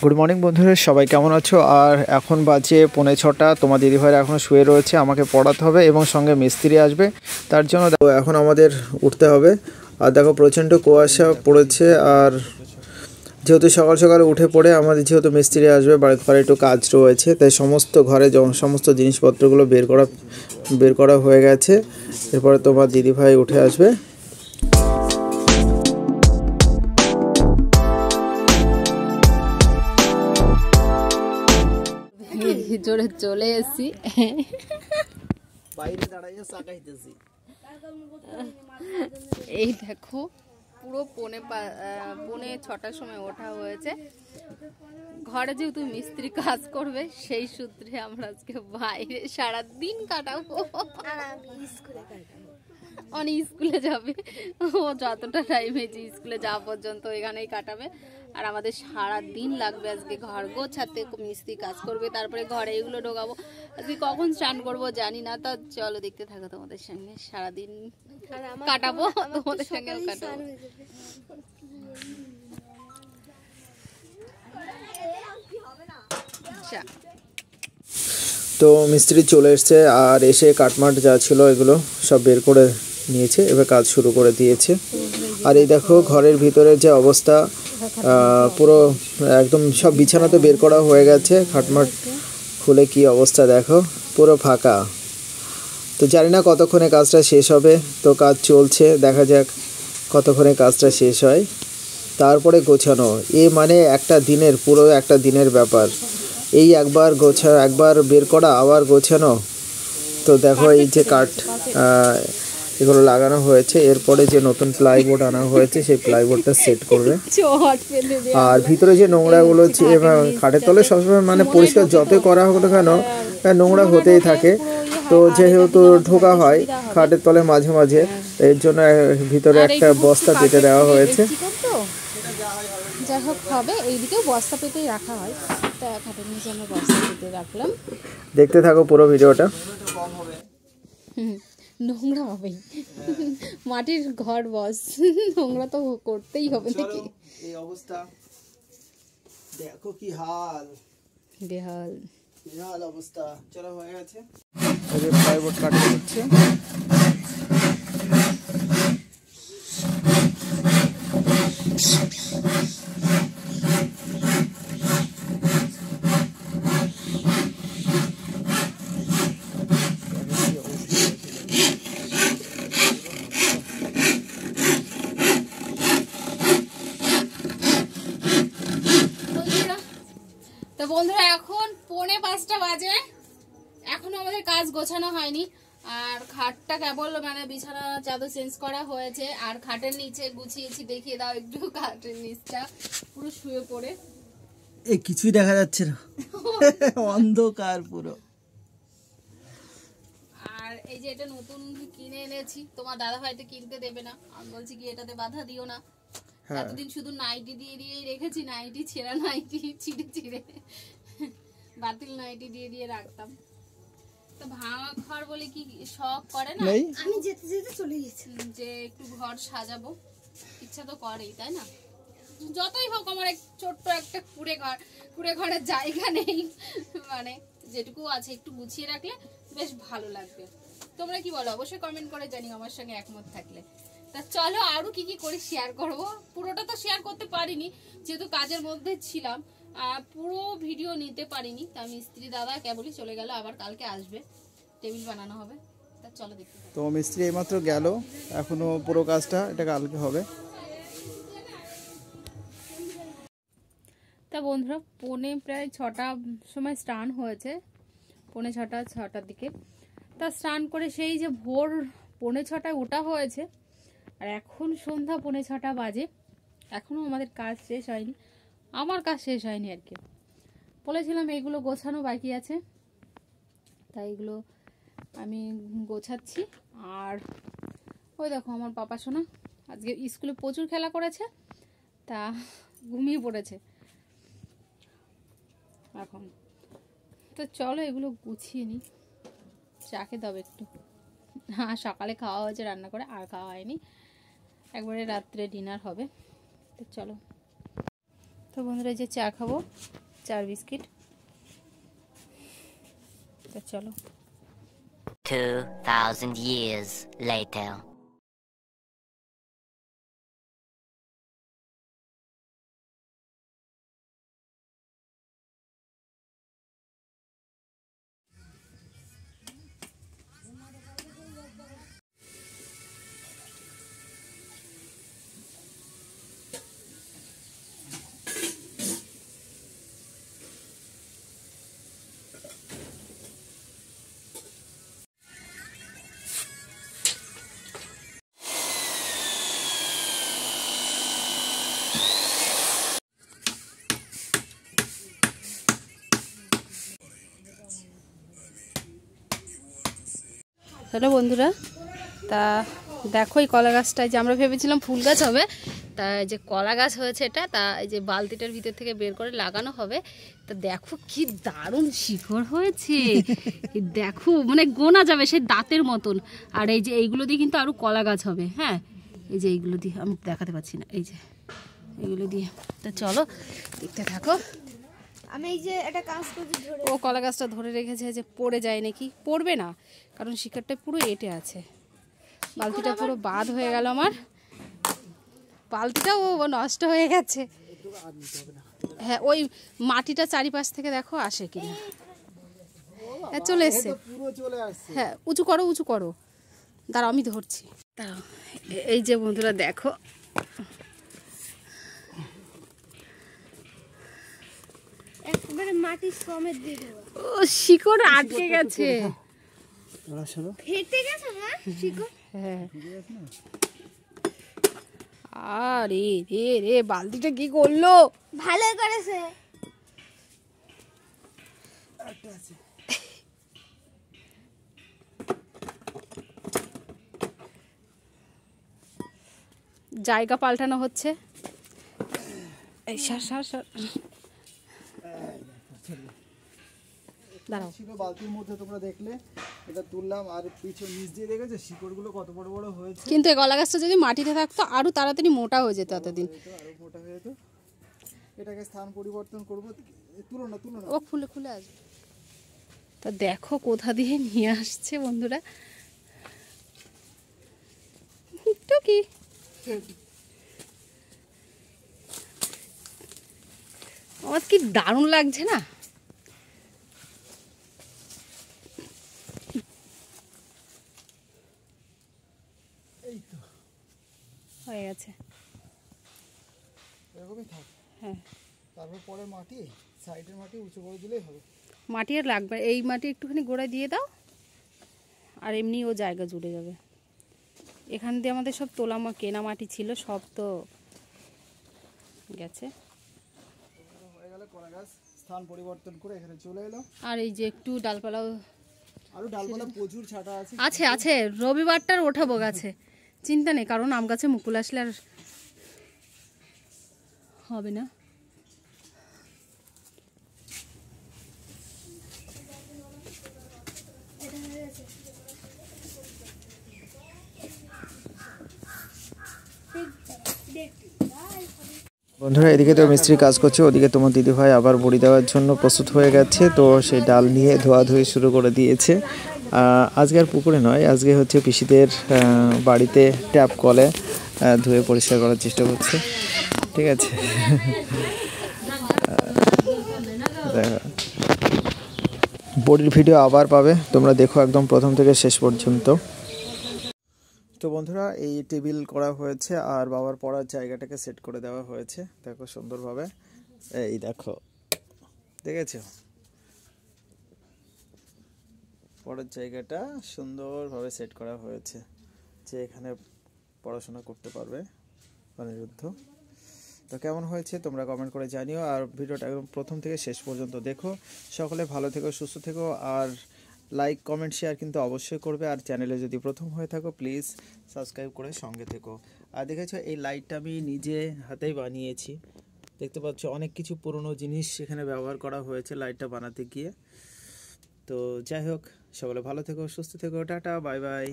Good morning বন্ধুরা, সবাই কেমন আছো? আর এখন বাজে 5:45। তোমার দিদিভাইরা এখন শুয়ে রয়েছে, আমাকে পড়াতে হবে এবং সঙ্গে মিস্ত্রি আসবে। তার জন্য এখন আমাদের উঠতে হবে। আর দেখো প্রচণ্ড কুয়াশা পড়েছে। আর যেহেতু সকাল সকাল উঠে পড়ে আমাদের যেহেতু মিস্ত্রি আসবে, বাড়ির ঘরে একটু কাজ রয়েছে, তাই সমস্ত ঘরে সমস্ত জিনিসপত্রগুলো বের করা হয়ে গেছে। এরপরে তোমার দিদিভাই উঠে আসবে। জোরে চলে এসেছি, বাইরে দাঁড়াইয়া চাকাইতেছি। এই দেখো পুরো 5:45টার সময় ওঠা হয়েছে। ঘরে যেহেতু মিস্ত্রি কাজ করবে, সেই সূত্রে আমরা আজকে বাইরে সারাদিন কাটাবো। অনেক স্কুলে যাবে, ও যতটা টাইম হয়েছে স্কুলে যাওয়া পর্যন্ত এখানেই কাটাবে। আর আমাদের সারা দিন লাগবে আজকে ঘর গোছাতে, মিস্ত্রি কাজ করবে, তারপরে ঘরে এগুলো ঢোকাবো। আজকে কখন স্নান করবো জানি না, তা চলো দেখতে থাকো, তোমাদের সঙ্গে সারাদিন কাটাবো, তোমাদের সঙ্গেও কাটাবো। তো মিস্ত্রি চলে এসছে, আর এসে কাটমাট যা ছিল এগুলো সব বের করে নিয়েছে, এবার কাজ শুরু করে দিয়েছে। আর এই দেখো ঘরের ভিতরে যে অবস্থা, পুরো একদম সব বিছানা তো বের করা হয়ে গেছে, খাটমাট খুলে কি অবস্থা দেখো, পুরো ফাঁকা। তো জানি না কতক্ষণে কাজটা শেষ হবে, তো কাজ চলছে, দেখা যাক কতক্ষণে কাজটা শেষ হয়। তারপরে গোছানো, মানে পুরো একটা দিনের ব্যাপার। এই একবার বের করা, আবার গোছানো। তো দেখো এই যে কাঠ এগুলো লাগানো হয়েছে, এরপরে যে নতুন প্লাইবোর্ড আনা হয়েছে সেই প্লাইবোর্ডটা সেট করবে। আর ভিতরে যে নোংরাগুলো খাটের তলে সবসময় পরিষ্কার যতই করা হোক না কেন, নোংরা হতেই থাকে। তো যেহেতু ঢোকা হয় খাটের তলে মাঝে মাঝে, এর জন্য ভিতরে একটা বস্তা পেতে দেওয়া হয়েছে। যাই হোক হবে, এইদিকেও বস্তা পেতেই রাখা হয়, তো খাটের নিচে আমরা বস্তা পেতে রাখলাম। দেখতে থাকো পুরো ভিডিওটা। নোংরা হবেই, মাটির ঘর বস, নোংরা তো করতেই হবে নাকি। এই অবস্থা দেখো, কি হাল, বেহাল অবস্থা। চলো হয়ে গেছে, এই যে প্লাইবোর্ড কাটা হচ্ছে। তো বন্ধুরা এখন 4:45 বাজে, এখনো আমাদের কাজ গোছানো হয়নি। আর খাটটা কেবল বিছানা চাদর চেঞ্জ করা হয়েছে, আর খাটের নিচে গুছিয়েছি, দেখিয়ে দাও একটু। খাটের নিচটা পুরো শুয়ে পড়ে, কিছুই দেখা যাচ্ছে না, অন্ধকার পুরো। আর এই যে এটা নতুন কিনে এনেছি, তোমার দাদা ভাই তো কিনতে দেবে না, আমি বলছি কি এটাতে বাধা দিও না। এতদিন শুধু নাইটি দিয়েই রেখেছি, নাইটি ছেঁড়া নাইটি ছিঁড়ে বাতিল নাইটি দিয়ে রাখতাম। তো ভাঙা ঘর বলে কি শখ করে না, আমি যেতে যেতে চলে গেছি যে একটু ঘর সাজাবো, ইচ্ছা তো করেই, তাই না? যতই হোক আমার ছোট্ট একটা কুড়ে ঘরের জায়গা নেই, যেটুকু আছে একটু গুছিয়ে রাখলে বেশ ভালো লাগবে। তোমরা কি বলো অবশ্যই কমেন্ট করে জানিও, আমার সঙ্গে একমত থাকলে। তা চলো আরো কি কি করে শেয়ার করব, পুরোটা তো শেয়ার করতে পারিনি যেহেতু কাজের মধ্যে ছিলাম, পুরো ভিডিও নিতে পারিনি। তা মিস্ত্রি দাদা কেবলই চলে গেল, আবার কালকে আসবে, টেবিল বানানো হবে। তা চলো দেখতে। তো মিস্ত্রি এইমাত্র গেল, এখনো পুরো কাজটা এটা কালকে হবে। তা বন্ধুরা প্রায় 6টার সময় স্নান হয়েছে, 6:45-6টার দিকে। তা স্নান করে সেই যে ভোর 6:45 ওঠা হয়েছে, আর এখন সন্ধ্যা 6:45 বাজে, এখনও আমাদের কাজ শেষ হয়নি, আমার কাজ শেষ হয়নি আর কি। বলেছিলাম এইগুলো গোছানো বাকি আছে, তাই এগুলো আমি গোছাচ্ছি। আর ওই দেখো আমার পাপা সোনা আজকে স্কুলে প্রচুর খেলা করেছে, তা ঘুমিয়ে পড়েছে এখন। তো চলো এগুলো গুছিয়ে নিই, চাকে দাও একটু। হ্যাঁ সকালে খাওয়া হয়েছে রান্না করে, আর খাওয়া হয়নি, একবারে রাত্রে ডিনার হবে। তো চলো তো বন্ধুরা, এই যে চা খাবো, চার বিস্কিট। তো চলো। 2000 years later. হ্যালো বন্ধুরা, তা দেখো এই কলা গাছটা, যে আমরা ভেবেছিলাম ফুল গাছ হবে, তা এই যে কলা গাছ হয়েছে এটা। তা এই যে বালতিটার ভিতর থেকে বের করে লাগানো হবে। তা দেখো কি দারুণ শিকড় হয়েছে, দেখো মানে গোনা যাবে সেই দাঁতের মতন। আর এই যে এইগুলো দিয়ে কিন্তু আরও কলা গাছ হবে। হ্যাঁ, এই যে এইগুলো দিয়ে আমি দেখাতে পাচ্ছি না, এই যে এইগুলো দিয়ে। তা চলো দেখতে থাকো। আমি এই যে একটা কাজ করছি, ধরে ও কলা গাছটা ধরে রেখেছে যে পড়ে যায় নাকি। পড়বে না, কারণ শিকড়টা পুরো এঁটে আছে। বালতিটা পুরো বাদ হয়ে গেল আমার, বালতিটাও নষ্ট হয়ে গেছে। হ্যাঁ, ওই মাটিটা চারিপাশ থেকে দেখো আসে কিনা। হ্যাঁ, চলে এসছে। হ্যাঁ, উঁচু করো, উঁচু করো, দাঁড়াও আমি ধরছি। দাঁড়াও, এই যে বন্ধুরা দেখো, একবারে মাটির সমেত দিয়ে দেবো। ও শিকড় আটকে গেছে, ফেটে গেছে না শিকড়? হ্যাঁ। আরে রে রে, বালতিটা কি করলো? ভালো করেছে। জায়গা পাল্টানো হচ্ছে। এই সার সার সার, দাঁড়াও। ছিল বালতির মধ্যে, তোমরা দেখলে এটা তুললাম। আর পিছন নিচ দিয়ে দেখেছো শিকড়গুলো কত বড় বড় হয়েছে। কিন্তু এই কলা গাছটা যদি মাটিতে থাকতো আরো তাড়াতাড়ি মোটা হয়ে যেত এতদিন। আরো মোটা হয়ে যেত। এটাকে স্থান পরিবর্তন করবো। তুলো না, তুলো না। ও খুলে খুলে আসবে। তা দেখো কোথা দিয়ে নিয়ে আসছে বন্ধুরা, একটু কি আমার কি দারুণ লাগছে না। এই তো হয়ে গেছে। এরকমই থাক। হ্যাঁ, তারপর পরে মাটি, সাইডের মাটি উঁচু করে দিলেই হবে। মাটি আর লাগবে, এই মাটি একটুখানি গোড়ায় দিয়ে দাও, আর এমনি ও জায়গা জুড়ে যাবে। এখান দিয়ে আমাদের সব তোলা কেনা মাটি ছিল, সব তো গেছে। হয়ে গেল কলা গাছ স্থান পরিবর্তন করে এখানে চলে এলো। আর এই যে একটু ডালপালাও আরো ডালপালা প্রচুর ছাটা আছে। আছে আছে, রবিবারটার ওঠাবো গাছে, চিন্তা নেই। কারণ আম গাছে মুকুল আসলে আর হবে না। বন্ধুরা, এদিকে তো মিস্ত্রি কাজ করছে, ওদিকে তোমার দিদিভাই আবার বড়ি দেওয়ার জন্য প্রস্তুত হয়ে গেছে। তো সেই ডাল নিয়ে ধোয়াধুয়ি শুরু করে দিয়েছে। আজকে আর পুকুরে নয়, আজকে হচ্ছে পিসিদের বাড়িতে ট্যাপ কলে ধুয়ে পরিষ্কার করার চেষ্টা করছে। ঠিক আছে, বড়ির ভিডিও আবার পাবে, তোমরা দেখো একদম প্রথম থেকে শেষ পর্যন্ত। তো বন্ধুরা, এই টেবিল করা হয়েছে আর বাবার পড়ার জায়গাটাকে সেট করে দেওয়া হয়েছে। দেখো সুন্দরভাবে, এই দেখো, দেখেছো পড়ার জায়গাটা সুন্দরভাবে সেট করা হয়েছে, যে এখানে পড়াশোনা করতে পারবে অনিরুদ্ধ। তো কেমন হয়েছে তোমরা কমেন্ট করে জানিও। আর ভিডিওটা একদম প্রথম থেকে শেষ পর্যন্ত দেখো। সকলে ভালো থেকো, সুস্থ থেকো। আর লাইক, কমেন্ট, শেয়ার কিন্তু অবশ্যই করবে। আর চ্যানেলে যদি প্রথম হয়ে থাকো প্লিজ সাবস্ক্রাইব করে সঙ্গে থেকো। আর দেখেছো এই লাইটটা আমি নিজে হাতেই বানিয়েছি। দেখতে পাচ্ছ অনেক কিছু পুরনো জিনিস এখানে ব্যবহার করা হয়েছে লাইটটা বানাতে গিয়ে। তো যাই হোক, সকলে ভালো থেকো, সুস্থ থেকো, টাটা, বাই বাই।